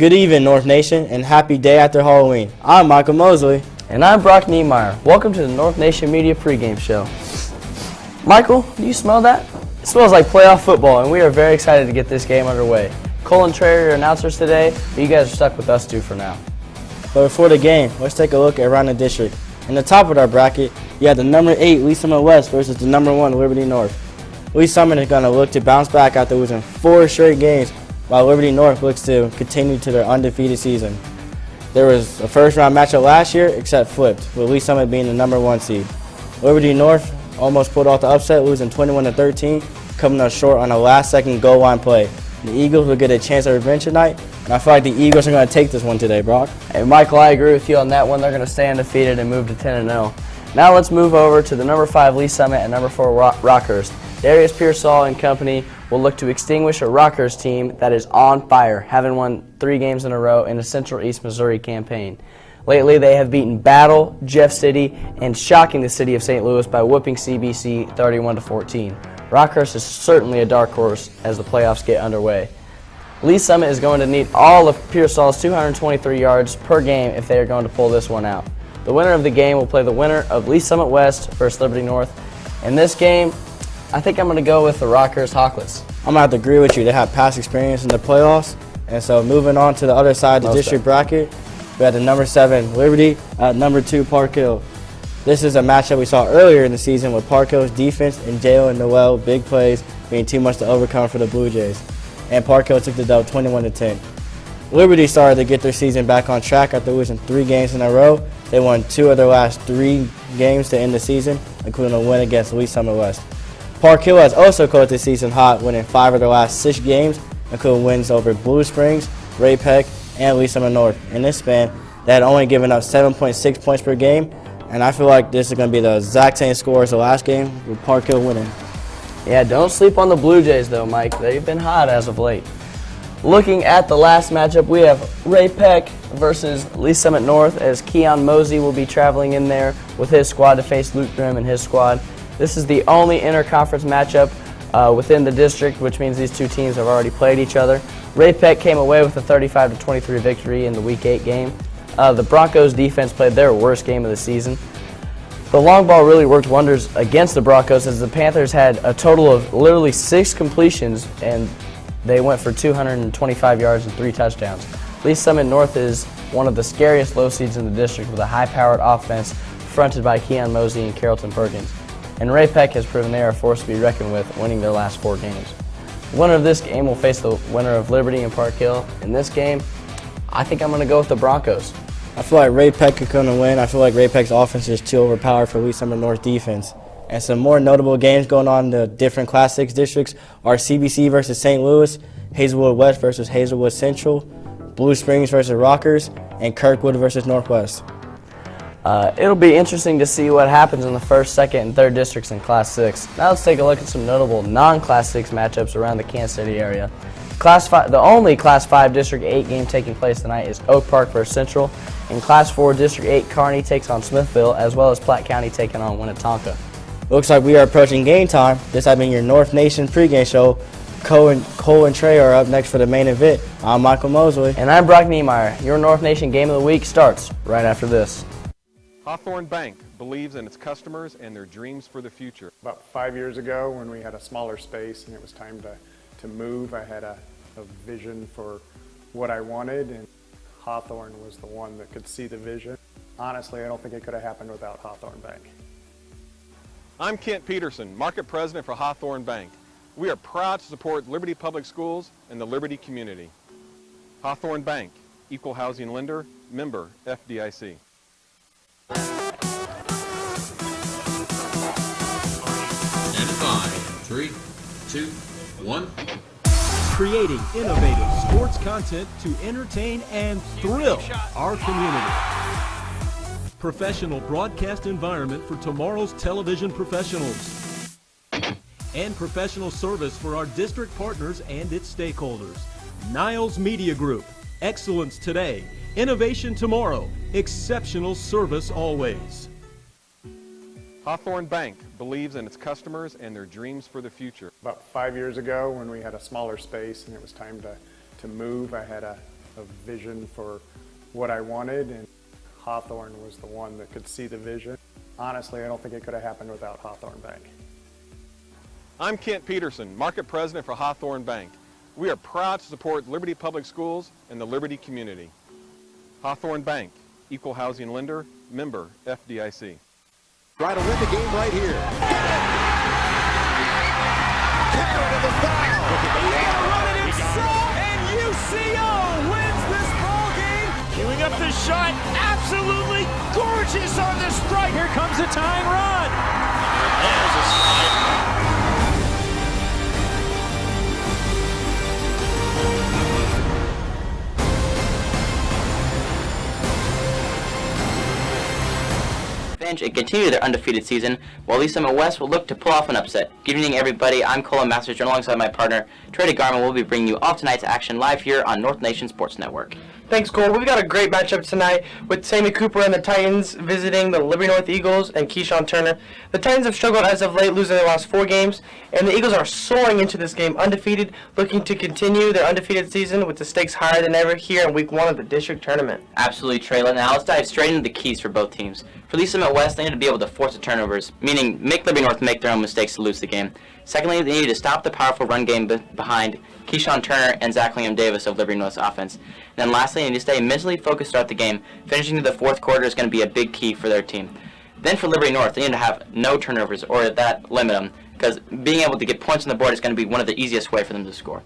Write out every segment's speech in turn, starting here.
Good evening, North Nation, and happy day after Halloween. I'm Michael Mosley. And I'm Brock Niemeyer. Welcome to the North Nation Media pregame show. Michael, do you smell that? It smells like playoff football, and we are very excited to get this game underway. Cole and Trey are your announcers today, but you guys are stuck with us two for now. But before the game, let's take a look at around the district. In the top of our bracket, you have the number 8 Lee Summit West versus the number 1 Liberty North. Lee Summit is going to look to bounce back after losing 4 straight games, while Liberty North looks to continue to their undefeated season. There was a first-round matchup last year, except flipped, with Lee Summit being the number 1 seed. Liberty North almost pulled off the upset, losing 21-13, coming up short on a last-second goal line play. The Eagles will get a chance at revenge tonight, and I feel like the Eagles are going to take this one today, Brock. Hey, Michael, I agree with you on that one. They're going to stay undefeated and move to 10-0. Now let's move over to the number 5 Lee Summit and number 4 Rockhurst. Darius Pearsall and company will look to extinguish a Rockhurst team that is on fire, having won 3 games in a row in a Central East Missouri campaign. Lately, they have beaten Battle, Jeff City, and shocking the city of St. Louis by whooping CBC 31-14. Rockhurst is certainly a dark horse as the playoffs get underway. Lee Summit is going to need all of Pearsall's 223 yards per game if they are going to pull this one out. The winner of the game will play the winner of Lee Summit West versus Liberty North. In this game, I think I'm going to go with the Rockhurst Hawklets. I'm going to have to agree with you. They have past experience in the playoffs. And so moving on to the other side of the district bracket, we have the number 7 Liberty at number 2 Park Hill. This is a matchup we saw earlier in the season with Park Hill's defense and Jalen Noel big plays being too much to overcome for the Blue Jays. And Park Hill took the dub 21-10. Liberty started to get their season back on track after losing 3 games in a row. They won 2 of their last 3 games to end the season, including a win against Lee Summit West. Park Hill has also closed the season hot, winning 5 of their last 6 games, including wins over Blue Springs, Ray Peck, and Lee Summit North. In this span, they had only given up 7.6 points per game, and I feel like this is going to be the exact same score as the last game, with Park Hill winning. Yeah, don't sleep on the Blue Jays though, Mike. They've been hot as of late. Looking at the last matchup, we have Ray Peck versus Lee Summit North, as Keon Mosey will be traveling in there with his squad to face Luke Grimm and his squad. This is the only interconference matchup within the district, which means these two teams have already played each other. Ray Peck came away with a 35-23 victory in the Week 8 game. The Broncos defense played their worst game of the season. The long ball really worked wonders against the Broncos, as the Panthers had a total of literally 6 completions, and they went for 225 yards and 3 touchdowns. Lee Summit North is one of the scariest low seeds in the district, with a high-powered offense fronted by Keon Mosey and Carrollton Perkins. And Ray Peck has proven they are a force to be reckoned with, winning their last 4 games. The winner of this game will face the winner of Liberty and Park Hill. In this game, I think I'm going to go with the Broncos. I feel like Ray Peck could come and win. I feel like Ray Peck's offense is too overpowered for Lee Summit North defense. And some more notable games going on in the different Class 6 districts are CBC versus St. Louis, Hazelwood West versus Hazelwood Central, Blue Springs versus Rockers, and Kirkwood versus Northwest. It'll be interesting to see what happens in the 1st, 2nd, and 3rd districts in Class 6. Now let's take a look at some notable non-Class 6 matchups around the Kansas City area. The only Class 5 District 8 game taking place tonight is Oak Park versus Central. In Class 4 District 8, Kearney takes on Smithville, as well as Platte County taking on Winnetonka. Looks like we are approaching game time. This has been your North Nation pregame show. Cole and Trey are up next for the main event. I'm Michael Mosley. And I'm Brock Niemeyer. Your North Nation Game of the Week starts right after this. Hawthorne Bank believes in its customers and their dreams for the future. About 5 years ago, when we had a smaller space and it was time to move, I had a vision for what I wanted, and Hawthorne was the one that could see the vision. Honestly, I don't think it could have happened without Hawthorne Bank. I'm Kent Peterson, Market President for Hawthorne Bank. We are proud to support Liberty Public Schools and the Liberty community. Hawthorne Bank, Equal Housing Lender, member FDIC. Stand by. 3, 2, 1. Creating innovative sports content to entertain and thrill our community. Professional broadcast environment for tomorrow's television professionals. And professional service for our district partners and its stakeholders. Niles Media Group. Excellence today. Innovation tomorrow. Exceptional service always. Hawthorne Bank believes in its customers and their dreams for the future. About 5 years ago, when we had a smaller space and it was time to move, I had a a vision for what I wanted, and Hawthorne was the one that could see the vision. Honestly, I don't think it could have happened without Hawthorne Bank. I'm Kent Peterson, Market President for Hawthorne Bank. We are proud to support Liberty Public Schools and the Liberty community. Hawthorne Bank, Equal Housing Lender, member FDIC. Try to win the game right here. Carrot of the foul. He's going to run it inside, and UCO wins this ball game. Queuing up the shot, absolutely gorgeous on the strike. Here comes a tying run. There's a slide. And continue their undefeated season, while Lee Summit West will look to pull off an upset. Good evening, everybody. I'm Colin Masters, joined alongside my partner, Trey Garman. We'll be bringing you all tonight's action live here on North Nation Sports Network. Thanks, Cole. We've got a great matchup tonight with Sammy Cooper and the Titans visiting the Liberty North Eagles and Keyshawn Turner. The Titans have struggled as of late, losing their last 4 games, and the Eagles are soaring into this game undefeated, looking to continue their undefeated season with the stakes higher than ever here in Week 1 of the district tournament. Absolutely, Trey. Now let's dive straight into the keys for both teams. For Lee Summit West, they need to be able to force the turnovers, meaning make Liberty North make their own mistakes to lose the game. Secondly, they need to stop the powerful run game behind Keyshawn Turner and Zach Davis of Liberty North's offense. And then lastly, they need to stay mentally focused throughout the game. Finishing to the 4th quarter is going to be a big key for their team. Then for Liberty North, they need to have no turnovers or that limit them, because being able to get points on the board is going to be one of the easiest way for them to score.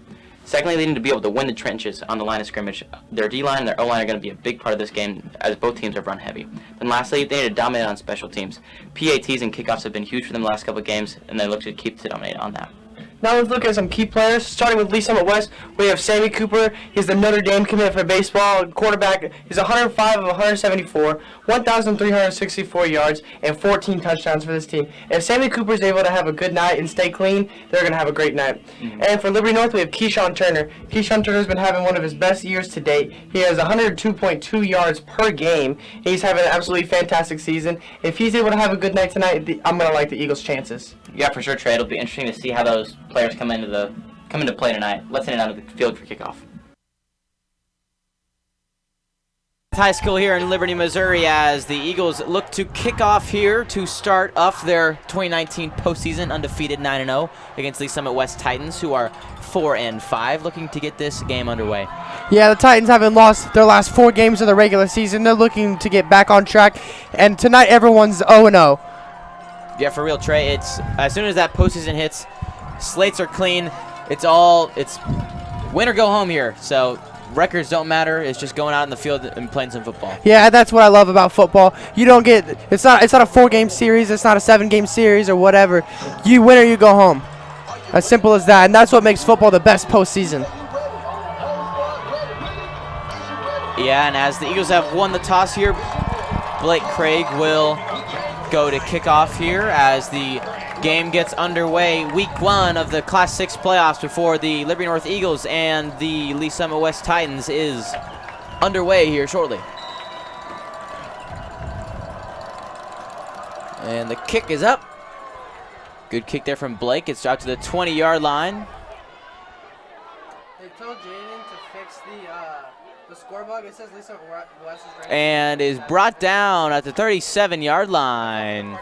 Secondly, they need to be able to win the trenches on the line of scrimmage. Their D-line and their O-line are going to be a big part of this game, as both teams have run heavy. Then lastly, they need to dominate on special teams. PATs and kickoffs have been huge for them the last couple of games, and they look to keep to dominate on that. Now let's look at some key players. Starting with Lee Summit West, we have Sammy Cooper. He's the Notre Dame commit for baseball. Quarterback. He's 105 of 174, 1,364 yards, and 14 touchdowns for this team. If Sammy Cooper is able to have a good night and stay clean, they're going to have a great night. And for Liberty North, we have Keyshawn Turner. Keyshawn Turner has been having one of his best years to date. He has 102.2 yards per game. He's having an absolutely fantastic season. If he's able to have a good night tonight, I'm going to like the Eagles' chances. Yeah, for sure, Trey. It'll be interesting to see how those players come into play tonight. Let's send it out to the field for kickoff. High School here in Liberty, Missouri, as the Eagles look to kick off here to start off their 2019 postseason undefeated 9-0 against Lee Summit West Titans, who are 4-5, looking to get this game underway. Yeah, the Titans haven't lost their last 4 games of the regular season. They're looking to get back on track, and tonight everyone's 0-0. Yeah, for real, Trey. It's as soon as that postseason hits, slates are clean. It's win or go home here. So records don't matter. It's just going out in the field and playing some football. Yeah, that's what I love about football. You don't get it's not a 4-game series. It's not a 7-game series or whatever. You win or you go home. As simple as that, and that's what makes football the best postseason. Yeah, and as the Eagles have won the toss here, Blake Craig will go to kickoff here as the game gets underway. Week 1 of the Class 6 playoffs before the Liberty North Eagles and the Lee Summit West Titans is underway here shortly. And the kick is up. Good kick there from Blake. It's out to the 20-yard line. They told Jaden to fix the score bug. It says Lee Summit West is ready. And is brought down at the 37-yard line.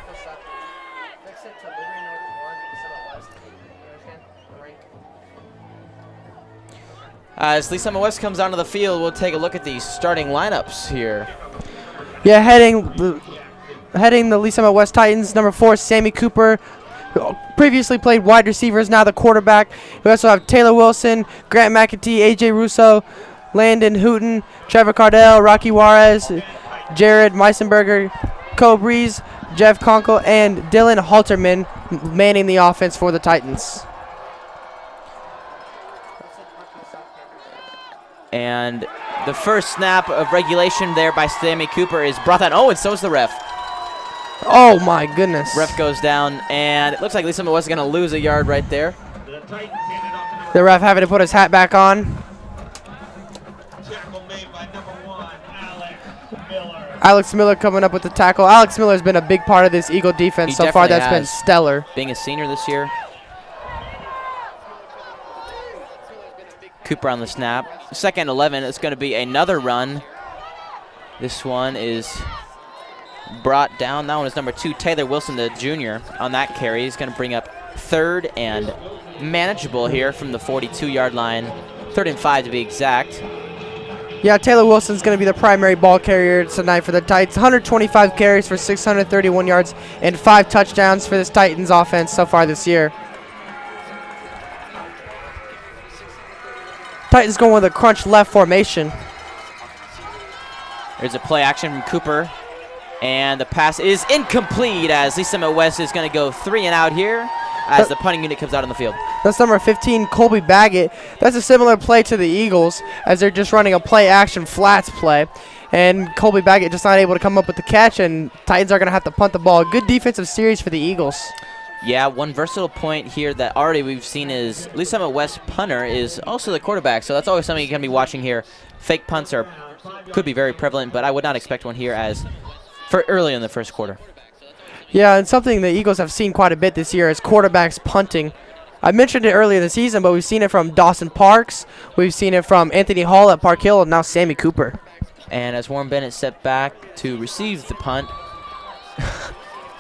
As Lee Summit West comes onto the field, we'll take a look at the starting lineups here. Yeah, heading the Lee Summit West Titans, number 4, Sammy Cooper. Previously played wide receivers, now the quarterback. We also have Taylor Wilson, Grant McAtee, AJ Russo, Landon Hooten, Trevor Cardell, Rocky Juarez, Jared Meisenberger, Cole Breeze, Jeff Conkle, and Dylan Halterman manning the offense for the Titans. And the first snap of regulation there by Sammy Cooper is brought down. Oh, and so is the ref. Oh, my goodness. Ref goes down, and it looks like Lee Summit West is going to lose a yard right there. The ref having to put his hat back on. Alex Miller coming up with the tackle. Alex Miller has been a big part of this Eagle defense so far. That's been stellar. Being a senior this year. Cooper on the snap. Second 11, it's going to be another run. This one is brought down. That one is number 2, Taylor Wilson, the junior, on that carry. He's going to bring up third and manageable here from the 42-yard line. 3rd and 5 to be exact. Yeah, Taylor Wilson's going to be the primary ball carrier tonight for the Titans. 125 carries for 631 yards and 5 touchdowns for this Titans offense so far this year. Titans going with a crunch left formation. There's a play action from Cooper, and the pass is incomplete as Lee Summit West is going to go 3 and out here as the punting unit comes out on the field. That's number 15, Colby Baggett. That's a similar play to the Eagles as they're just running a play action flats play. And Colby Baggett just not able to come up with the catch, and Titans are going to have to punt the ball. Good defensive series for the Eagles. Yeah, one versatile point here that already we've seen is Lee Summit West punter is also the quarterback, so that's always something you're going to be watching here. Fake punts could be very prevalent, but I would not expect one here as for early in the first quarter. Yeah, and something the Eagles have seen quite a bit this year is quarterbacks punting. I mentioned it earlier this season, but we've seen it from Dawson Parks, we've seen it from Anthony Hall at Park Hill, and now Sammy Cooper. And as Warren Bennett stepped back to receive the punt,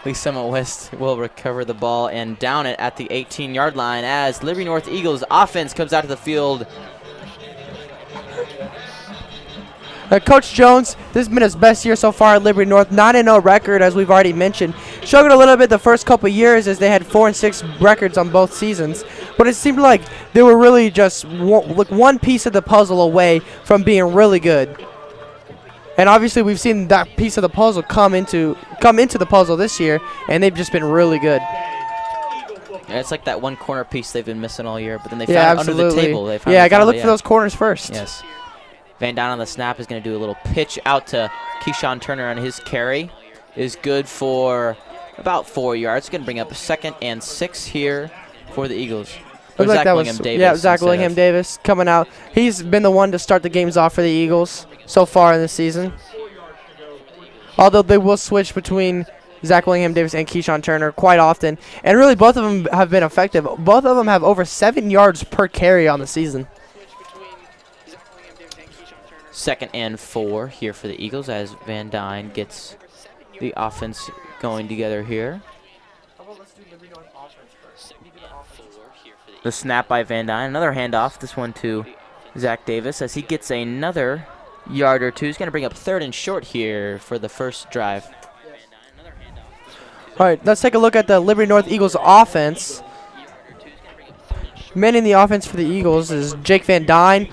Lee Summit West will recover the ball and down it at the 18-yard line as Liberty North Eagles offense comes out to the field. Coach Jones, this has been his best year so far at Liberty North. 9-0 record, as we've already mentioned. Struggled a little bit the first couple years as they had 4-6 records on both seasons. But it seemed like they were really just one piece of the puzzle away from being really good. And obviously we've seen that piece of the puzzle come into the puzzle this year, and they've just been really good. Yeah, it's like that one corner piece they've been missing all year, but then they found it under the table. I got to look for those corners first. Yes. Van Dyne on the snap is going to do a little pitch out to Keyshawn Turner on his carry. Is good for about 4 yards. Going to bring up a 2nd and 6 here for the Eagles. Looks like that was, Zach Willingham Davis coming out. He's been the one to start the games off for the Eagles so far in the season. Although they will switch between Zach Willingham Davis and Keyshawn Turner quite often. And really both of them have been effective. Both of them have over 7 yards per carry on the season. 2nd and 4 here for the Eagles as Van Dyne gets the offense going together here. The snap by Van Dyne, another handoff, this one to Zach Davis as he gets another yard or two. He's going to bring up 3rd and short here for the first drive. All right, let's take a look at the Liberty North Eagles offense. Manning the offense for the Eagles is Jake Van Dyne.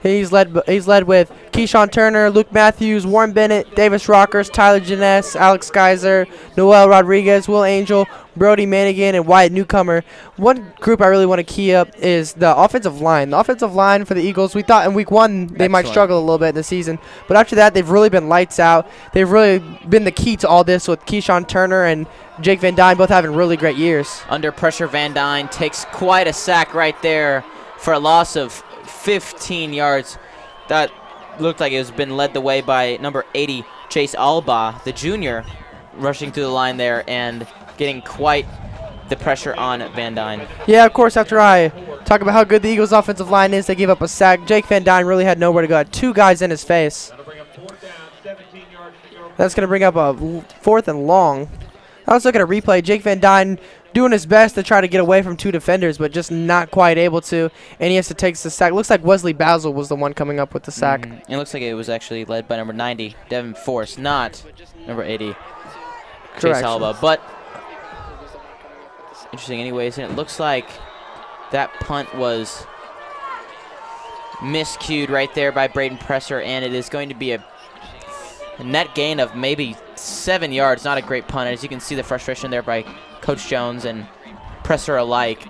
He's led with Keyshawn Turner, Luke Matthews, Warren Bennett, Davis Rockers, Tyler Janess, Alex Geyser, Noel Rodriguez, Will Angel, Brody Manigan, and Wyatt Newcomer. One group I really want to key up is the offensive line. The offensive line for the Eagles, we thought in week 1 they might struggle a little bit in the season, but after that they've really been lights out. They've really been the key to all this with Keyshawn Turner and Jake Van Dyne both having really great years. Under pressure, Van Dyne takes quite a sack right there for a loss of 15 yards. That looked like it was been led the way by number 80, Chase Alba, the junior, rushing through the line there and getting quite the pressure on Van Dyne. Yeah, of course, after I talk about how good the Eagles' offensive line is, they gave up a sack. Jake Van Dyne really had nowhere to go. Had 2 guys in his face. That's going to bring up a 4th and long. I was looking at a replay. Jake Van Dyne doing his best to try to get away from 2 defenders, but just not quite able to, and he has to take the sack. Looks like Wesley Basil was the one coming up with the sack. It looks like it was actually led by number 90, Devin Force, not number 80, Chase Alba. But interesting anyways, and it looks like that punt was miscued right there by Braden Presser, and it is going to be a net gain of maybe 7 yards. Not a great punt. As you can see, the frustration there by Coach Jones and Presser alike.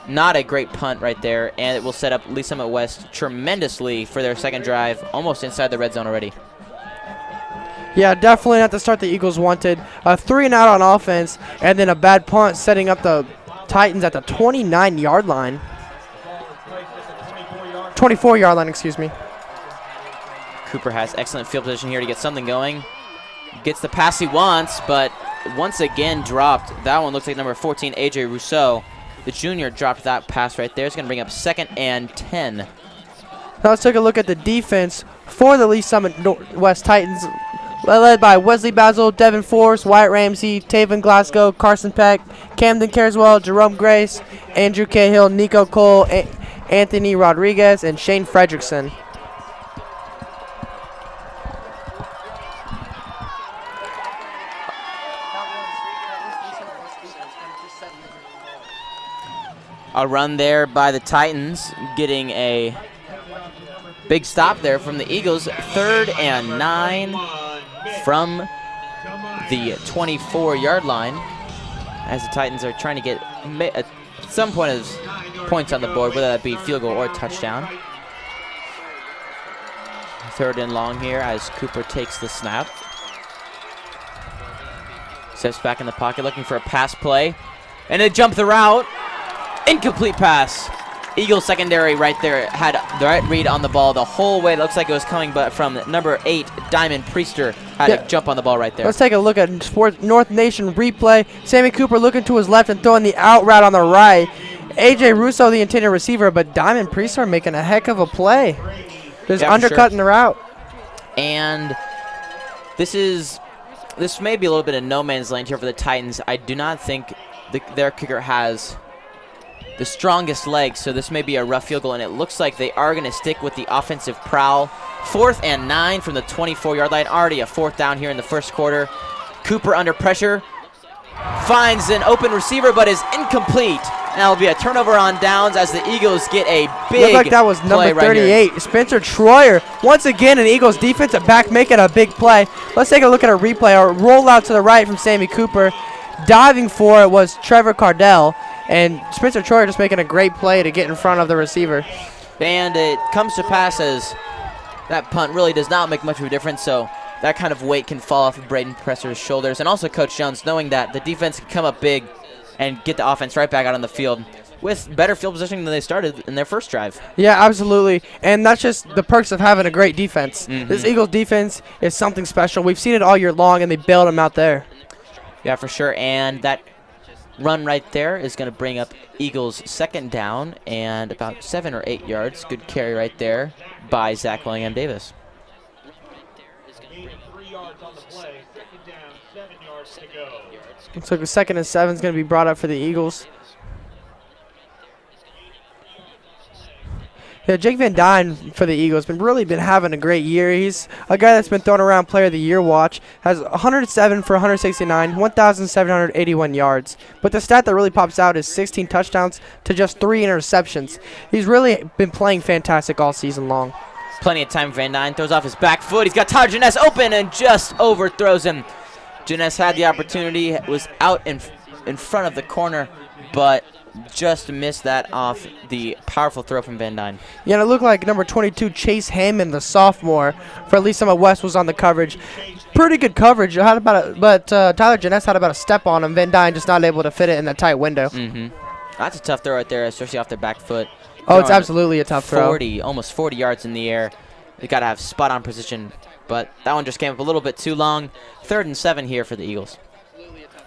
Not a great punt right there, and it will set up Lee Summit West tremendously for their second drive, almost inside the red zone already. Yeah, definitely not the start the Eagles wanted. 3 and out on offense, and then a bad punt setting up the Titans at the 29-yard line. 24-yard line, excuse me. Cooper has excellent field position here to get something going. Gets the pass he wants, but once again dropped. That one looks like number 14, A.J. Rousseau. the junior dropped that pass right there. It's going to bring up 2nd and 10. Now let's take a look at the defense for the Lee Summit West Titans, led by Wesley Basil, Devin Forrest, Wyatt Ramsey, Taven Glasgow, Carson Peck, Camden Carswell, Jerome Grace, Andrew Cahill, Nico Cole, Anthony Rodriguez, and Shane Fredrickson. A run there by the Titans, getting a big stop there from the Eagles. 3rd and 9 from the 24-yard line, as the Titans are trying to get at some point of points on the board, whether that be field goal or touchdown. 3rd and long here as Cooper takes the snap. Steps back in the pocket looking for a pass play. And they jump the route. Incomplete pass. Eagles secondary right there had the right read on the ball the whole way. It looks like it was coming, but from number 8, Diamond Priester, had to jump on the ball right there. Let's take a look at Sport North Nation replay. Sammy Cooper looking to his left and throwing the out route on the right. AJ Russo, the intended receiver, but Diamond Priester making a heck of a play. Just undercutting the route. And this may be a little bit of no man's land here for the Titans. I do not think their kicker has the strongest legs, so this may be a rough field goal, and it looks like they are going to stick with the offensive prowl. 4th and 9 from the 24-yard line. Already a 4th down here in the first quarter. Cooper under pressure. Finds an open receiver, but is incomplete. And that'll be a turnover on downs as the Eagles get a big Looked like that was number 38, right, Spencer Troyer. Once again, an Eagles defensive back making a big play. Let's take a look at a replay. A rollout to the right from Sammy Cooper. Diving for it was Trevor Cardell. And Spencer Troyer just making a great play to get in front of the receiver. And it comes to pass as that punt really does not make much of a difference, so that kind of weight can fall off of Braden Presser's shoulders. And also Coach Jones knowing that the defense can come up big and get the offense right back out on the field with better field positioning than they started in their first drive. Yeah, absolutely. And that's just the perks of having a great defense. This Eagles defense is something special. We've seen it all year long, and they bailed them out there. Yeah, for sure. And that run right there is going to bring up Eagles 2nd down and about 7 or 8 yards. Good carry right there by Zach William Davis. Looks like a 2nd and 7 is going to be brought up for the Eagles. Yeah, Jake Van Dyne for the Eagles really been having a great year. He's a guy that's been thrown around Player of the Year watch. Has 107 for 169, 1,781 yards. But the stat that really pops out is 16 touchdowns to just 3 interceptions. He's really been playing fantastic all season long. Plenty of time for Van Dyne. Throws off his back foot. He's got Tyler Janess open and just overthrows him. Janess had the opportunity, was out in front of the corner, but just missed that off the powerful throw from Van Dyne. Yeah, and it looked like number 22, Chase Hammond, the sophomore, for at least some of West, was on the coverage. Pretty good coverage, but Tyler Janess had about a step on him. Van Dyne just not able to fit it in that tight window. That's a tough throw right there, especially off their back foot. Oh, it's absolutely a tough throw. Almost 40 yards in the air. They got to have spot-on precision, but that one just came up a little bit too long. 3rd and 7 here for the Eagles.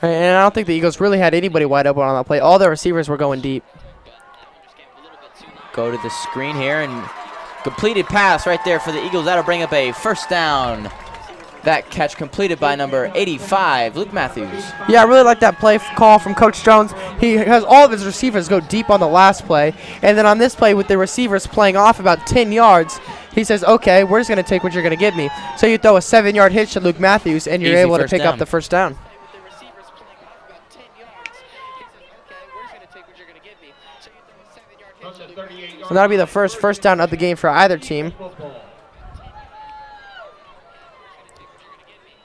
And I don't think the Eagles really had anybody wide open on that play. All their receivers were going deep. Go to the screen here and completed pass right there for the Eagles. That'll bring up a 1st down. That catch completed by number 85, Luke Matthews. Yeah, I really like that play call from Coach Jones. He has all of his receivers go deep on the last play. And then on this play with the receivers playing off about 10 yards, he says, okay, we're just going to take what you're going to give me. So you throw a 7-yard hitch to Luke Matthews, and you're able to pick up the 1st down. So that'll be the first down of the game for either team.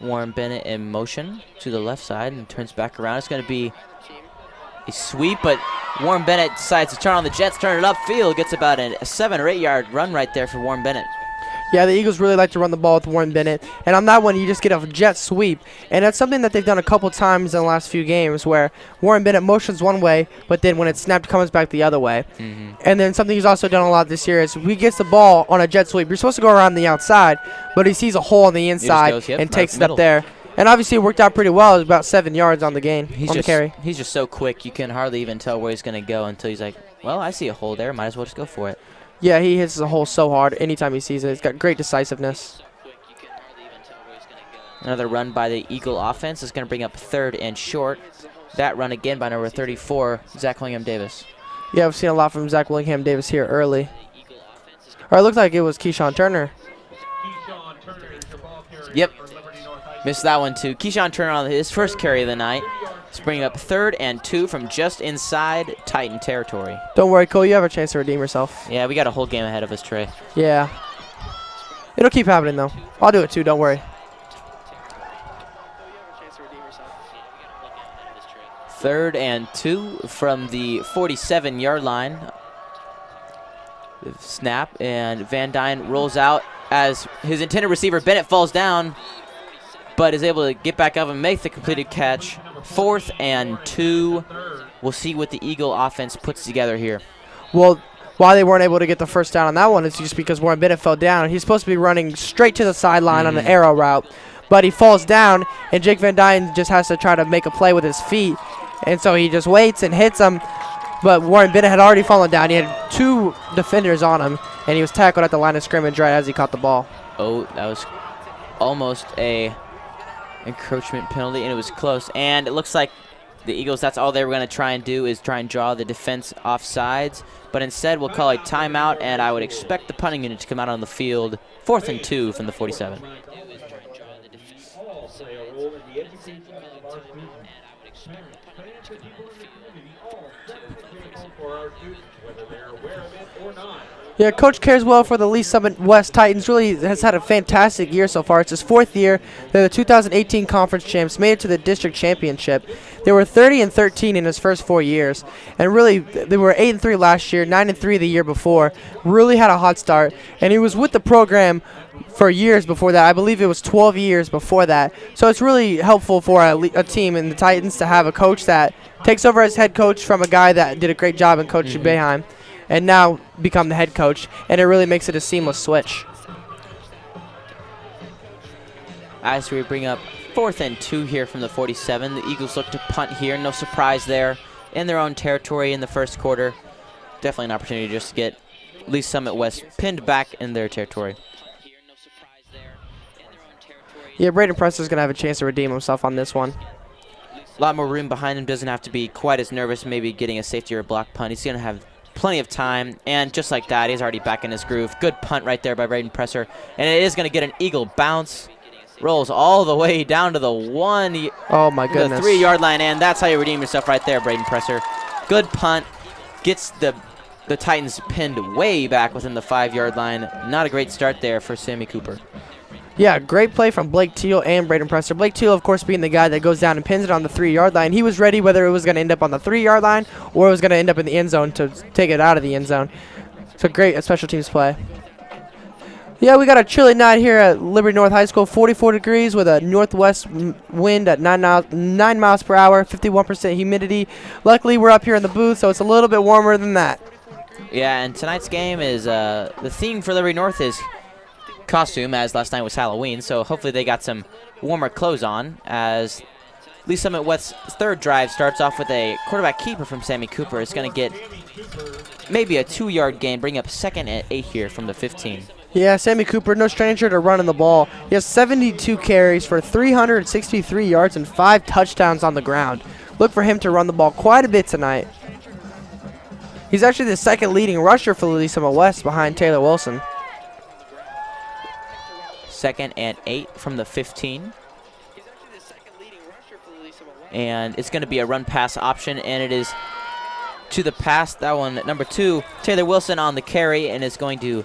Warren Bennett in motion to the left side and turns back around. It's going to be a sweep, but Warren Bennett decides to turn on the Jets, turn it upfield. Gets about a 7 or 8 yard run right there for Warren Bennett. Yeah, the Eagles really like to run the ball with Warren Bennett. And on that one, you just get a jet sweep. And that's something that they've done a couple times in the last few games where Warren Bennett motions one way, but then when it's snapped, comes back the other way. And then something he's also done a lot this year is he gets the ball on a jet sweep. You're supposed to go around the outside, but he sees a hole on the inside and takes it up there. And obviously it worked out pretty well. It was about 7 yards on the gain, the carry. He's just so quick, you can hardly even tell where he's going to go until he's like, well, I see a hole there. Might as well just go for it. Yeah, he hits the hole so hard anytime he sees it. He's got great decisiveness. Another run by the Eagle offense is going to bring up 3rd and short. That run again by number 34, Zach Willingham Davis. Yeah, we've seen a lot from Zach Willingham Davis here early. Or it looked like it was Keyshawn Turner. Yep. Missed that one too. Keyshawn Turner on his first carry of the night. It's bringing up 3rd and 2 from just inside Titan territory. Don't worry, Cole. You have a chance to redeem yourself. Yeah, we got a whole game ahead of us, Trey. Yeah. It'll keep happening, though. I'll do it, too. Don't worry. 3rd and 2 from the 47-yard line. Snap, and Van Dyne rolls out as his intended receiver, Bennett, falls down, but is able to get back up and make the completed catch. 4th and 2. We'll see what the Eagle offense puts together here. Well, why they weren't able to get the first down on that one is just because Warren Bennett fell down. He's supposed to be running straight to the sideline on an arrow route, but he falls down, and Jake Van Dyne just has to try to make a play with his feet. And so he just waits and hits him. But Warren Bennett had already fallen down. He had 2 defenders on him, and he was tackled at the line of scrimmage right as he caught the ball. Oh, that was almost a encroachment penalty, and it was close. And it looks like the Eagles, that's all they were going to try and do, is try and draw the defense off sides. But instead, we'll call a timeout, and I would expect the punting unit to come out on the field. 4th and 2 from the 47. Yeah, Coach cares well for the Lee Summit West Titans. Really has had a fantastic year so far. It's his 4th year. They're the 2018 conference champs, made it to the district championship. They were 30-13 in his first 4 years. And really, they were 8-3 last year, 9-3 the year before. Really had a hot start. And he was with the program for years before that. I believe it was 12 years before that. So it's really helpful for a team in the Titans to have a coach that takes over as head coach from a guy that did a great job in coaching Boeheim, and now become the head coach, and it really makes it a seamless switch. As we bring up 4th and 2 here from the 47, the Eagles look to punt here. No surprise there in their own territory in the first quarter. Definitely an opportunity just to get Lee Summit West pinned back in their territory. Yeah, Braden Presser's going to have a chance to redeem himself on this one. A lot more room behind him. Doesn't have to be quite as nervous maybe getting a safety or a block punt. He's going to have plenty of time, and just like that, he's already back in his groove. Good punt right there by Braden Presser, and it is going to get an Eagle bounce. Rolls all the way down to the 1. Oh my goodness. The 3-yard line, and that's how you redeem yourself right there, Braden Presser. Good punt. Gets the Titans pinned way back within the 5-yard line. Not a great start there for Sammy Cooper. Yeah, great play from Blake Teal and Braden Presser. Blake Teal, of course, being the guy that goes down and pins it on the 3-yard line. He was ready whether it was going to end up on the 3-yard line or it was going to end up in the end zone to take it out of the end zone. So great special teams play. Yeah, we got a chilly night here at Liberty North High School. 44 degrees with a northwest wind at 9 miles per hour, 51% humidity. Luckily, we're up here in the booth, so it's a little bit warmer than that. Yeah, and tonight's game is the theme for Liberty North is costume, as last night was Halloween, so hopefully they got some warmer clothes on, as Lee Summit West's 3rd drive starts off with a quarterback keeper from Sammy Cooper. It's going to get maybe a 2-yard gain, bring up 2nd and 8 here from the 15. Yeah, Sammy Cooper, no stranger to running the ball. He has 72 carries for 363 yards and 5 touchdowns on the ground. Look for him to run the ball quite a bit tonight. He's actually the 2nd leading rusher for Lee Summit West behind Taylor Wilson. 2nd and 8 from the 15. And it's going to be a run-pass option, and it is to the pass. That one, number 2, Taylor Wilson on the carry, and is going to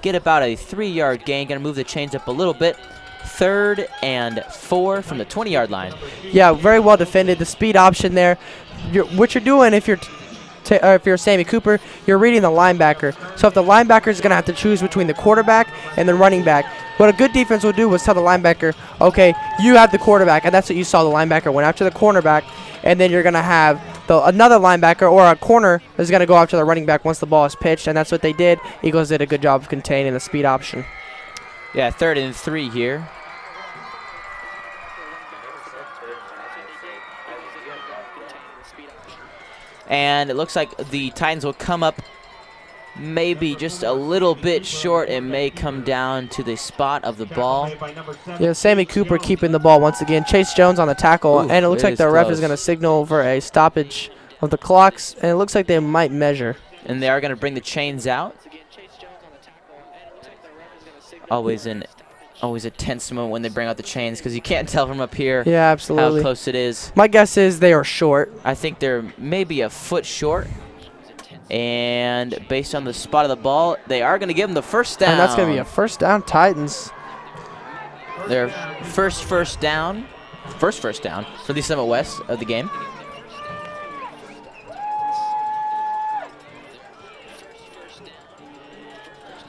get about a 3-yard gain. Going to move the chains up a little bit. 3rd and 4 from the 20-yard line. Yeah, very well defended. The speed option there. What you're doing if you're Sammy Cooper, you're reading the linebacker. So if the linebacker is going to have to choose between the quarterback and the running back, what a good defense will do was tell the linebacker, okay, you have the quarterback, and that's what you saw. The linebacker went after the cornerback, and then you're going to have another linebacker or a corner is going to go after the running back once the ball is pitched, and that's what they did. Eagles did a good job of containing the speed option. Yeah, 3rd and 3 here. And it looks like the Titans will come up maybe just a little bit short. It may come down to the spot of the ball. Yeah, Sammy Cooper keeping the ball once again. Chase Jones on the tackle, and it looks like the ref is going to signal for a stoppage of the clocks, and it looks like they might measure. And they are going to bring the chains out. Always a tense moment when they bring out the chains because you can't tell from up here how close it is. My guess is they are short. I think they're maybe a foot short. And based on the spot of the ball, they are going to give them the first down. And that's going to be a first down, Titans. Their first down for the Summit West of the game.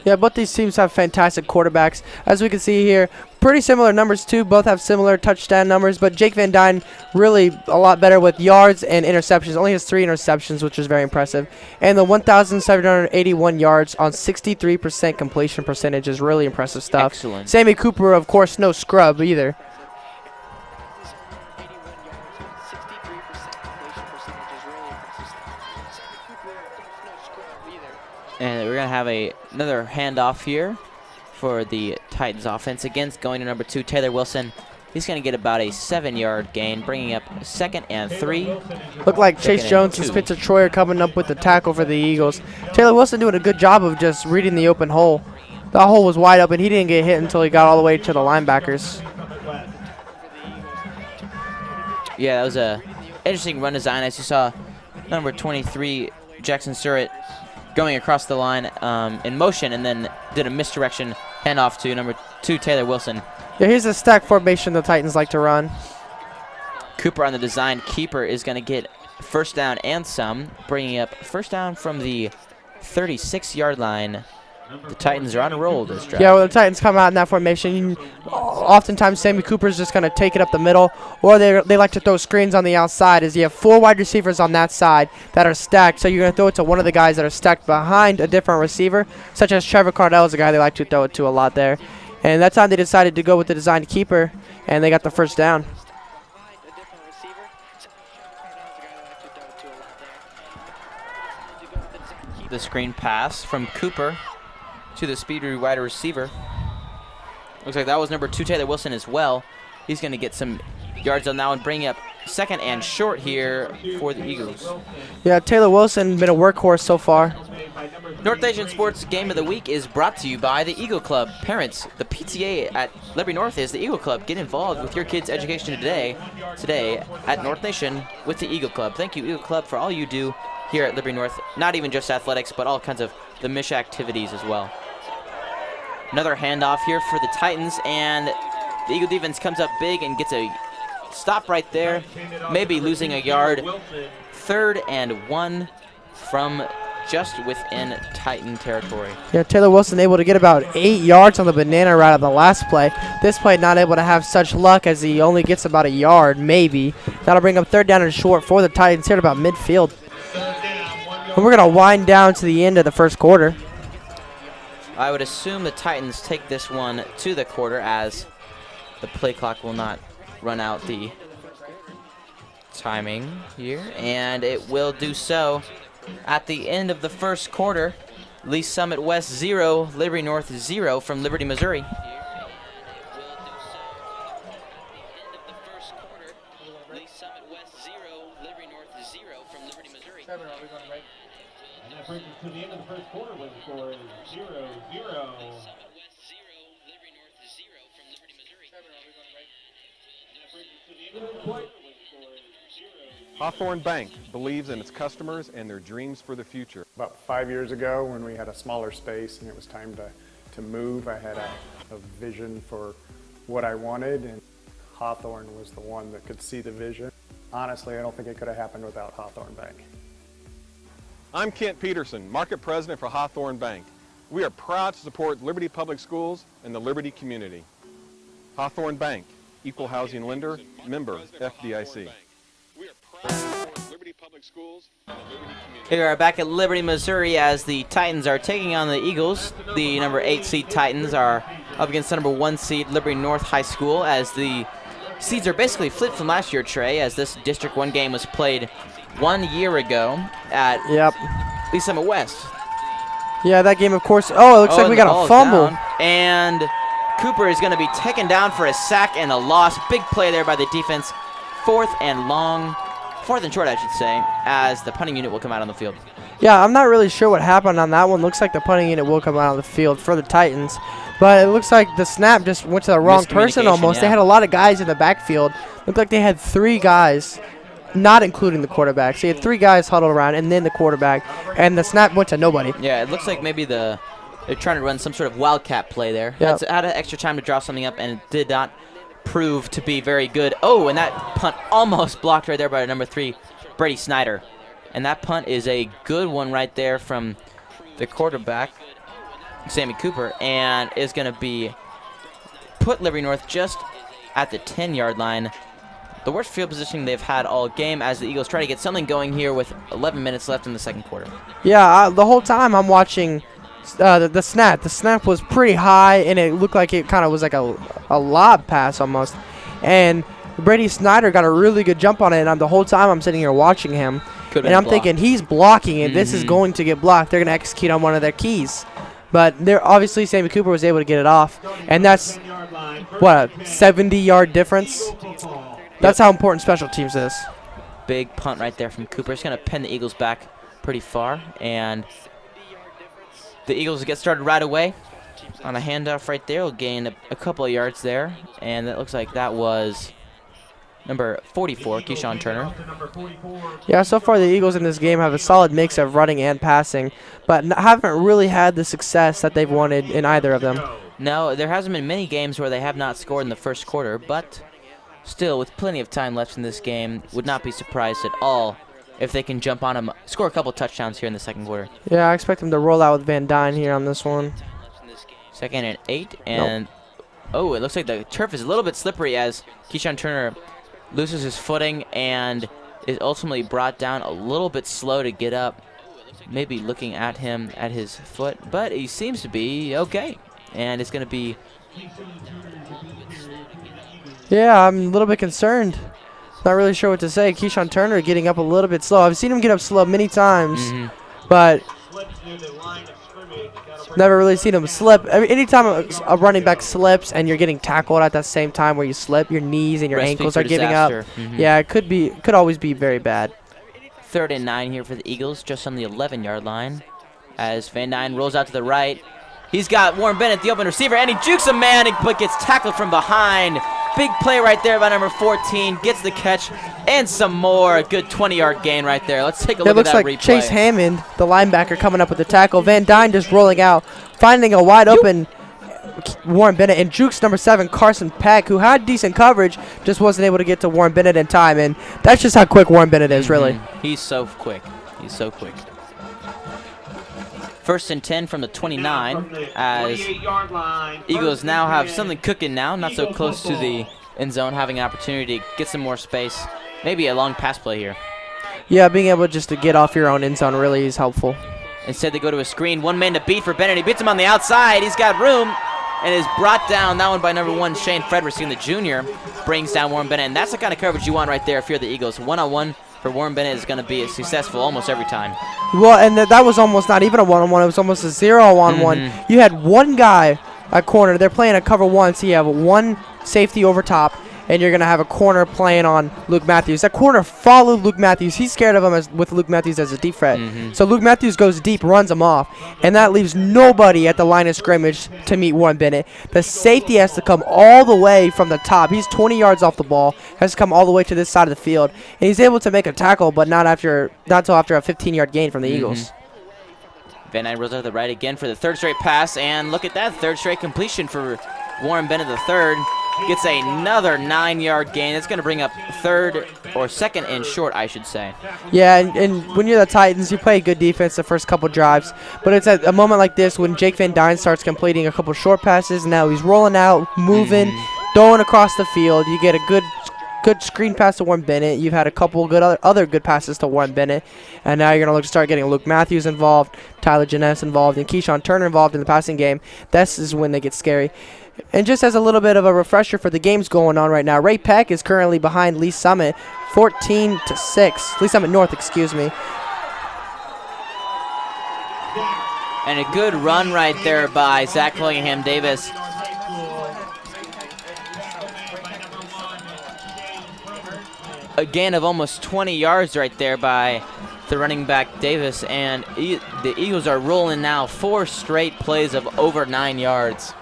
Yeah, both these teams have fantastic quarterbacks. As we can see here, pretty similar numbers too. Both have similar touchdown numbers, but Jake Van Dyne really a lot better with yards and interceptions. Only has 3 interceptions, which is very impressive. And the 1,781 yards on 63% completion percentage is really impressive stuff. Excellent. Sammy Cooper, of course, no scrub either. And we're going to have another handoff here for the Titans offense. Again, going to number 2, Taylor Wilson. He's going to get about a 7-yard gain, bringing up 2nd and 3. Look like Chase Jones and Spencer Troy are coming up with the tackle for the Eagles. Taylor Wilson doing a good job of just reading the open hole. That hole was wide open. He didn't get hit until he got all the way to the linebackers. Yeah, that was a interesting run design. As you saw, number 23, Jackson Surratt, going across the line in motion, and then did a misdirection handoff to number 2, Taylor Wilson. Yeah, here's a stack formation the Titans like to run. Cooper on the design keeper is going to get first down and some, bringing up first down from the 36-yard line. The Titans are on a roll this drive. Yeah, when the Titans come out in that formation, oftentimes Sammy Cooper's just going to take it up the middle, or they like to throw screens on the outside, as you have 4 wide receivers on that side that are stacked, so you're going to throw it to one of the guys that are stacked behind a different receiver, such as Trevor Cardell is a guy they like to throw it to a lot there. And that time they decided to go with the designed keeper, and they got the first down. The screen pass from Cooper to the speedy wide receiver. Looks like that was number 2, Taylor Wilson, as well. He's going to get some yards on that one, bringing up 2nd and short here for the Eagles. Yeah, Taylor Wilson been a workhorse so far. North Nation Sports Game of the Week is brought to you by the Eagle Club. Parents, the PTA at Liberty North is the Eagle Club. Get involved with your kids' education today at North Nation with the Eagle Club. Thank you, Eagle Club, for all you do here at Liberty North. Not even just athletics, but all kinds of the MISH activities as well. Another handoff here for the Titans, and the Eagle defense comes up big and gets a stop right there, maybe losing a yard. 3rd and 1 from just within Titan territory. Yeah, Taylor Wilson able to get about 8 yards on the banana route on the last play. This play not able to have such luck as he only gets about a yard, maybe. That'll bring up 3rd down and short for the Titans here at about midfield. And we're going to wind down to the end of the first quarter. I would assume the Titans take this one to the quarter, as the play clock will not run out the timing here, and it will do so at the end of the first quarter. Lee Summit West 0, Liberty North 0 from Liberty, Missouri. And that brings us to the end of the first quarter when the score is 0-0. Hawthorne Bank believes in its customers and their dreams for the future. About 5 years ago, when we had a smaller space and it was time to move, I had a vision for what I wanted, and Hawthorne was the one that could see the vision. Honestly, I don't think it could have happened without Hawthorne Bank. I'm Kent Peterson, Market President for Hawthorne Bank. We are proud to support Liberty Public Schools and the Liberty community. Hawthorne Bank, Equal Housing Lender, member FDIC. We are proud to support Liberty Public Schools and the Liberty community. Here we are back at Liberty, Missouri, as the Titans are taking on the Eagles. The number 8 seed Titans are up against the number 1 seed Liberty North High School, as the seeds are basically flipped from last year, Trey, as this District 1 game was played 1 year ago at Lee Summit West. Yeah, that game, of course. Oh, it looks like we got a fumble. Down, and Cooper is going to be taken down for a sack and a loss. Big play there by the defense. Fourth and short, I should say, as the punting unit will come out on the field. Yeah, I'm not really sure what happened on that one. Looks like the punting unit will come out on the field for the Titans. But it looks like the snap just went to the wrong person almost. Yeah. They had a lot of guys in the backfield. Looked like they had 3 guys, not including the quarterback. So you had 3 guys huddled around and then the quarterback. And the snap went to nobody. Yeah, it looks like maybe they're trying to run some sort of wildcat play there. Yep. Had extra time to draw something up, and it did not prove to be very good. Oh, and that punt almost blocked right there by number 3, Brady Snyder. And that punt is a good one right there from the quarterback, Sammy Cooper, and is going to be put Liberty North just at the 10-yard line. The worst field positioning they've had all game as the Eagles try to get something going here with 11 minutes left in the second quarter. Yeah, the whole time I'm watching the snap. The snap was pretty high, and it looked like it kind of was like a lob pass almost. And Brady Snyder got a really good jump on it, and the whole time I'm sitting here watching him. And I'm thinking he's blocking it. This is going to get blocked. They're going to execute on one of their keys. But obviously Sammy Cooper was able to get it off. And that's, what, a 70-yard difference? That's how important special teams is. Big punt right there from Cooper. It's going to pin the Eagles back pretty far. And the Eagles get started right away on a handoff right there. Will gain a couple of yards there. And it looks like that was number 44, Keyshawn Turner. Yeah, so far the Eagles in this game have a solid mix of running and passing, but haven't really had the success that they've wanted in either of them. No, there hasn't been many games where they have not scored in the first quarter, but still, with plenty of time left in this game, would not be surprised at all if they can jump on them, score a couple touchdowns here in the second quarter. Yeah, I expect them to roll out with Van Dyne here on this one. 2nd and 8, and oh, it looks like the turf is a little bit slippery as Keyshawn Turner loses his footing and is ultimately brought down a little bit slow to get up. Maybe looking at him at his foot, but he seems to be okay. And it's going to be... Yeah, I'm a little bit concerned. Not really sure what to say. Keyshawn Turner getting up a little bit slow. I've seen him get up slow many times, but never really seen him slip. Anytime a running back slips and you're getting tackled at that same time where you slip, your knees and your ankles are giving up. Yeah, it could always be very bad. 3rd and 9 here for the Eagles, just on the 11-yard line. As Van Dyne rolls out to the right. He's got Warren Bennett, the open receiver, and he jukes a man, but gets tackled from behind. Big play right there by number 14. Gets the catch and some more. A good 20-yard gain right there. Let's take a look at that replay. It looks like Chase Hammond, the linebacker, coming up with the tackle. Van Dyne just rolling out, finding a wide open Warren Bennett, and jukes number 7, Carson Peck, who had decent coverage, just wasn't able to get to Warren Bennett in time. And that's just how quick Warren Bennett is, really. He's so quick. He's so quick. 1st and 10 from the 29 as Eagles now have something cooking now, not so close to the end zone, having an opportunity to get some more space. Maybe a long pass play here. Yeah, being able just to get off your own end zone really is helpful. Instead, they go to a screen. One man to beat for Bennett. He beats him on the outside. He's got room and is brought down. That one by number 1, Shane Frederickson, the junior, brings down Warren Bennett. And that's the kind of coverage you want right there if you're the Eagles. One-on-one for Warren Bennett is going to be successful almost every time. Well, and that was almost not even a one-on-one. It was almost a 0-on-1. You had one guy at corner. They're playing a cover 1, so you have one safety over top, and you're going to have a corner playing on Luke Matthews. That corner followed Luke Matthews. He's scared of him with Luke Matthews as a deep threat. So Luke Matthews goes deep, runs him off, and that leaves nobody at the line of scrimmage to meet Warren Bennett. The safety has to come all the way from the top. He's 20 yards off the ball, has to come all the way to this side of the field, and he's able to make a tackle, but not until after a 15-yard gain from the Eagles. Van Dyne rolls out to the right again for the 3rd straight pass, and look at that, 3rd straight completion for Warren Bennett III. Gets another 9-yard gain. That's going to bring up 3rd or 2nd and short, I should say. Yeah, and when you're the Titans, you play good defense the first couple drives. But it's at a moment like this when Jake Van Dyne starts completing a couple short passes. Now he's rolling out, moving, throwing across the field. You get a good good screen pass to Warren Bennett. You've had a couple good other good passes to Warren Bennett. And now you're going to look to start getting Luke Matthews involved, Tyler Janess involved, and Keyshawn Turner involved in the passing game. This is when they get scary. And just as a little bit of a refresher for the games going on right now, Ray Peck is currently behind Lee Summit 14-6. Lee Summit North, excuse me. And a good run right there by Zach Willingham Davis. A gain of almost 20 yards right there by the running back Davis. And the Eagles are rolling now 4 straight plays of over 9 yards.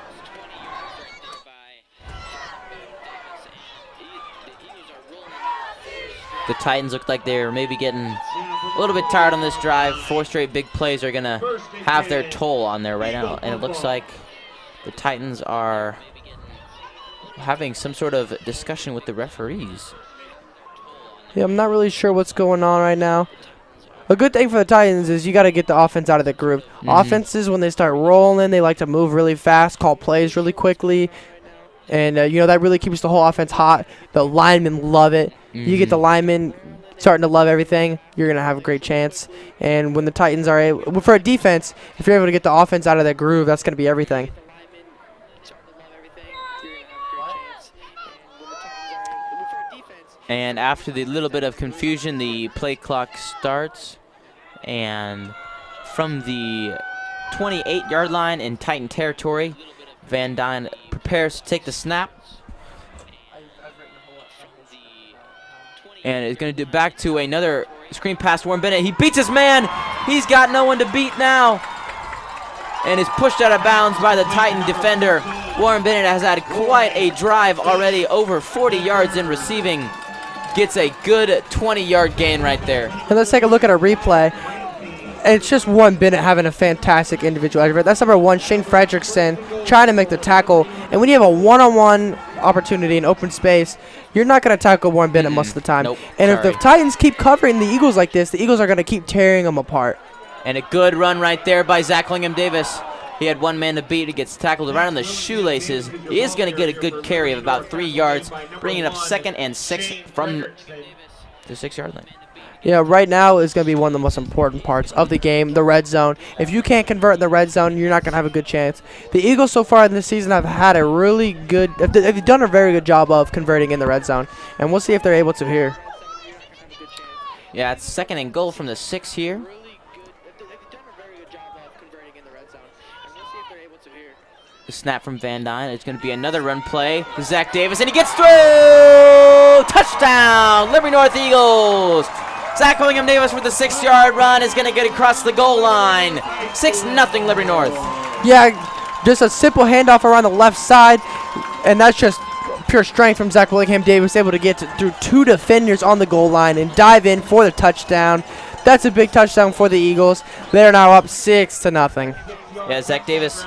The Titans look like they're maybe getting a little bit tired on this drive. 4 straight big plays are going to have their toll on there right now. And it looks like the Titans are having some sort of discussion with the referees. Yeah, I'm not really sure what's going on right now. A good thing for the Titans is you got to get the offense out of the groove. Offenses, when they start rolling, they like to move really fast, call plays really quickly. And, that really keeps the whole offense hot. The linemen love it. You get the linemen starting to love everything, you're going to have a great chance. And when the Titans are able, for a defense, if you're able to get the offense out of that groove, that's going to be everything. And after the little bit of confusion, the play clock starts. And from the 28-yard line in Titan territory, Van Dyne prepares to take the snap. And is going to do back to another screen pass to Warren Bennett. He beats his man. He's got no one to beat now. And is pushed out of bounds by the Titan defender. Warren Bennett has had quite a drive already, over 40 yards in receiving. Gets a good 20-yard gain right there. And let's take a look at a replay. And it's just Warren Bennett having a fantastic individual effort. That's number 1, Shane Fredrickson, trying to make the tackle. And when you have a one-on-one opportunity in open space, you're not going to tackle Warren Bennett most of the time. Nope, and if the Titans keep covering the Eagles like this, the Eagles are going to keep tearing them apart. And a good run right there by Zach Willingham Davis. He had one man to beat. He gets tackled right on the shoelaces. He is going to get a good carry of about 3 yards, bringing up 2nd and 6 from the 6-yard line. Yeah, right now is going to be one of the most important parts of the game, the red zone. If you can't convert in the red zone, you're not going to have a good chance. The Eagles so far in this season have had a really good, they've done a very good job of converting in the red zone. And we'll see if they're able to here. Yeah, it's 2nd and goal from the 6 here. The snap from Van Dyne. It's going to be another run play. Zach Davis, and he gets through! Touchdown! Liberty North Eagles! Zach Willingham Davis with the 6-yard run is going to get across the goal line. 6-0 Liberty North. Yeah, just a simple handoff around the left side, and that's just pure strength from Zach Willingham Davis, able to get through 2 defenders on the goal line and dive in for the touchdown. That's a big touchdown for the Eagles. They're now up 6-0. Yeah, Zach Davis,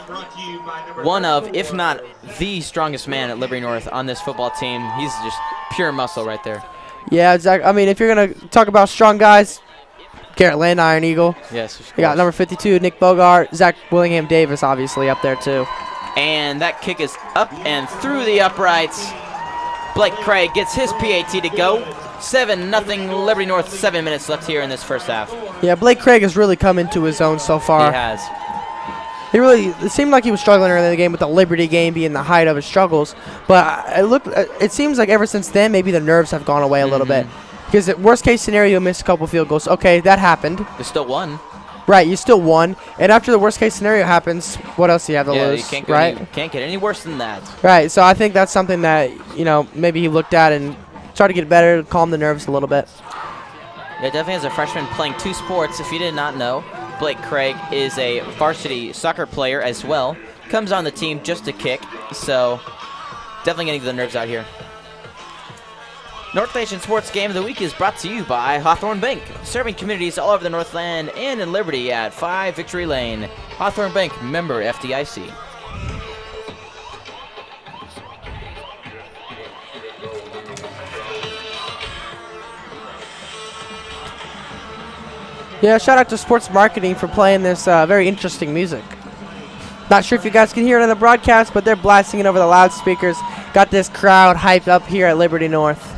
one of, if not the strongest man at Liberty North on this football team. He's just pure muscle right there. Yeah, Zach. I mean, if you're going to talk about strong guys, Garrett Land, Iron Eagle. Yes, of course. We got number 52, Nick Bogart. Zach Willingham Davis, obviously, up there, too. And that kick is up and through the uprights. Blake Craig gets his PAT to go. 7-0 Liberty North, 7 minutes left here in this first half. Yeah, Blake Craig has really come into his own so far. He has. It seemed like he was struggling early in the game with the Liberty game being the height of his struggles. But it seems like ever since then, maybe the nerves have gone away a little bit. Because the worst case scenario, you missed a couple field goals. Okay, that happened. You still won. Right, you still won. And after the worst case scenario happens, what else do you have to lose? You can't right? Get any worse than that. Right, so I think that's something that, maybe he looked at and started to get better, calm the nerves a little bit. Yeah, definitely as a freshman playing 2 sports, if you did not know. Blake Craig is a varsity soccer player as well. Comes on the team just to kick, so definitely getting the nerves out here. North Nation Sports Game of the Week is brought to you by Hawthorne Bank, serving communities all over the Northland and in Liberty at 5 Victory Lane. Hawthorne Bank, member FDIC. Yeah, shout out to Sports Marketing for playing this very interesting music. Not sure if you guys can hear it on the broadcast, but they're blasting it over the loudspeakers. Got this crowd hyped up here at Liberty North.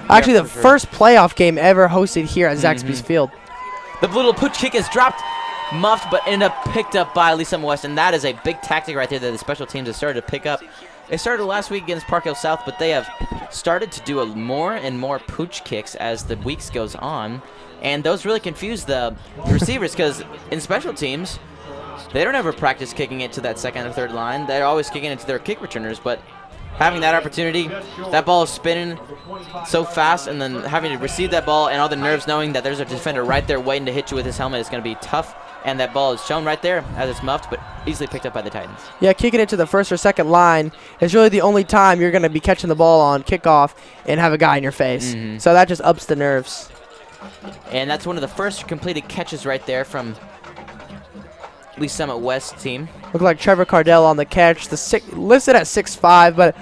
Actually, Yeah, the for sure. first playoff game ever hosted here at Zaxby's Field. The little pooch kick is dropped, muffed, but ended up picked up by Lee Summit West, and that is a big tactic right there that the special teams have started to pick up. It started last week against Park Hill South, but they have started to do more and more pooch kicks as the weeks goes on, and those really confuse the receivers because in special teams, they don't ever practice kicking it to that second or third line. They're always kicking it to their kick returners, but having that opportunity, that ball is spinning so fast, and then having to receive that ball and all the nerves knowing that there's a defender right there waiting to hit you with his helmet is going to be tough, and that ball is shown right there as it's muffed, but easily picked up by the Titans. Yeah, kicking it to the first or second line is really the only time you're going to be catching the ball on kickoff and have a guy in your face. So that just ups the nerves. And that's one of the first completed catches right there from Lee Summit West team. Look like Trevor Cardell on the catch. Listed at 6'5", but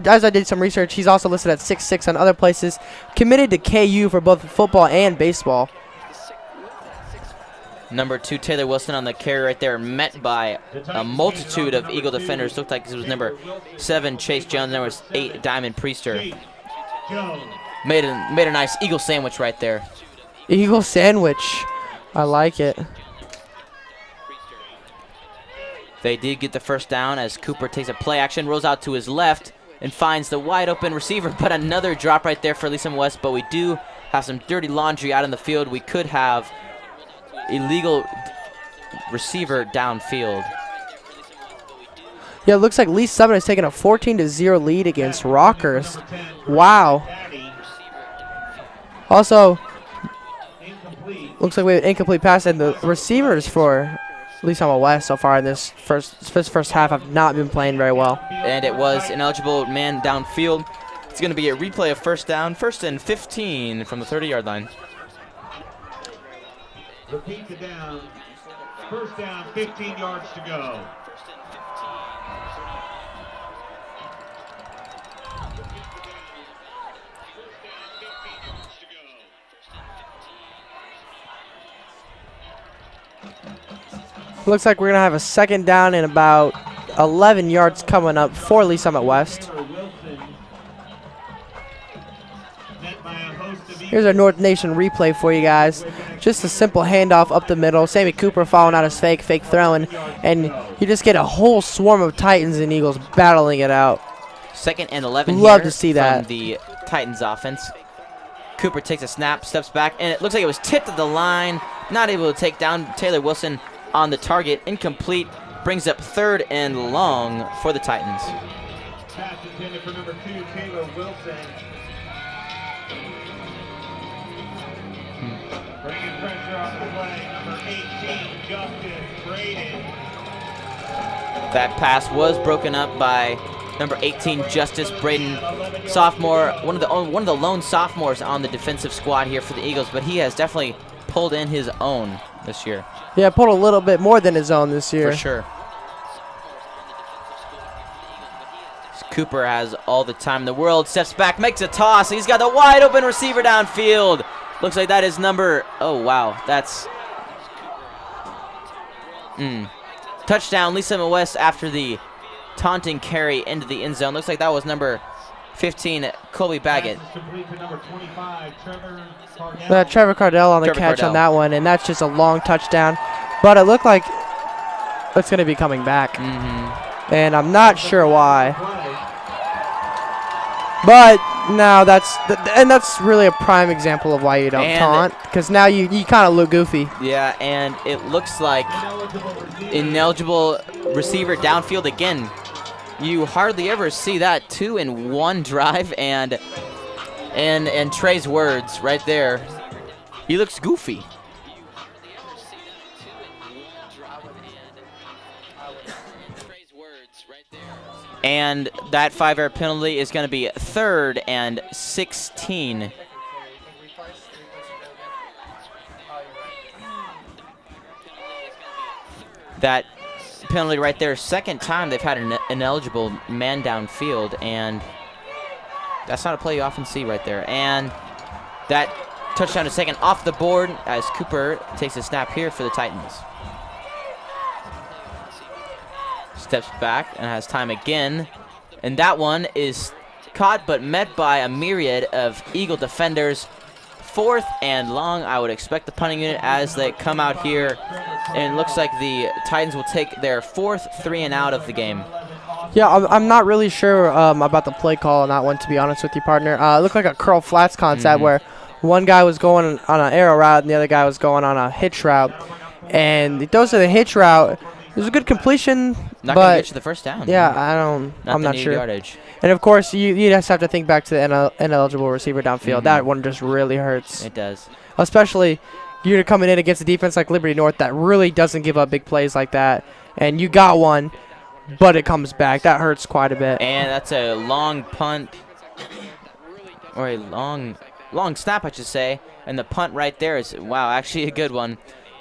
as I did some research, he's also listed at 6'6" on other places. Committed to KU for both football and baseball. Number 2, Taylor Wilson on the carry right there, met by a multitude of Eagle defenders. Looked like this was number 7, Chase Jones, number 8, Diamond Priester. Made a nice Eagle sandwich right there. Eagle sandwich. I like it. They did get the first down as Cooper takes a play action, rolls out to his left, and finds the wide open receiver, but another drop right there for Lee Summit West, but we do have some dirty laundry out in the field. We could have illegal receiver downfield. Yeah, it looks like Lee Summit has taken a 14-0 lead against Rockers. Wow. Also, looks like we have an incomplete pass, and the receivers for Lee Summit West so far in this first half have not been playing very well. And it was an eligible man downfield. It's going to be a replay of first down, 1st and 15 from the 30-yard line. Repeat the down. First down, 15 yards to go. Looks like we're going to have a second down and about 11 yards coming up for Lee Summit West. Here's our North Nation replay for you guys. Just a simple handoff up the middle. Sammy Cooper following out his fake throwing, and you just get a whole swarm of Titans and Eagles battling it out. 2nd and 11 Love here to see from that. the Titans offense. Cooper takes a snap, steps back, and it looks like it was tipped at the line. Not able to take down Taylor Wilson on the target. Incomplete. Brings up 3rd and long for the Titans. Pass intended for number 2, Taylor Wilson. Bringing pressure off the play, number 18, Justice Braden. That pass was broken up by number 18, Justice Braden, sophomore, one of the lone sophomores on the defensive squad here for the Eagles, but he has definitely pulled in his own this year. Yeah, pulled a little bit more than his own this year. For sure. Cooper has all the time in the world, steps back, makes a toss. He's got the wide open receiver downfield. Looks like that is number, oh wow, that's touchdown, Lee Summit West after the taunting carry into the end zone. Looks like that was number 15, Colby Baggett. Trevor Cardell on the catch on that one, and that's just a long touchdown. But it looked like it's going to be coming back, and I'm not sure why. But now that's really a prime example of why you don't taunt, because now you kind of look goofy. Yeah, and it looks like ineligible receiver downfield again. You hardly ever see that 2 in 1 drive, and Trey's words right there. He looks goofy. And that 5-yard penalty is going to be 3rd and 16. That penalty right there, 2nd time they've had an ineligible man downfield, and that's not a play you often see right there. And that touchdown is taken off the board as Cooper takes a snap here for the Titans. Steps back and has time again, and that one is caught but met by a myriad of Eagle defenders. 4th and long. I would expect the punting unit as they come out here, and it looks like the Titans will take their 4th 3-and-out of the game. Yeah, I'm not really sure about the play call on that one, to be honest with you, partner. It looked like a curl flats concept where one guy was going on an arrow route and the other guy was going on a hitch route. And those are the hitch route. It was a good completion, Not but going to get you the first down. yeah, I'm not sure. Yardage. And of course, you just have to think back to the ineligible receiver downfield. That one just really hurts. It does. Especially you're coming in against a defense like Liberty North that really doesn't give up big plays like that. And you got one, but it comes back. That hurts quite a bit. And that's a long punt, or a long snap, I should say. And the punt right there is, wow, actually a good one.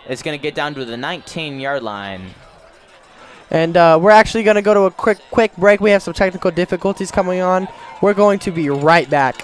It's going to get down to the 19-yard line. And we're actually going to go to a quick break. We have some technical difficulties coming on. We're going to be right back.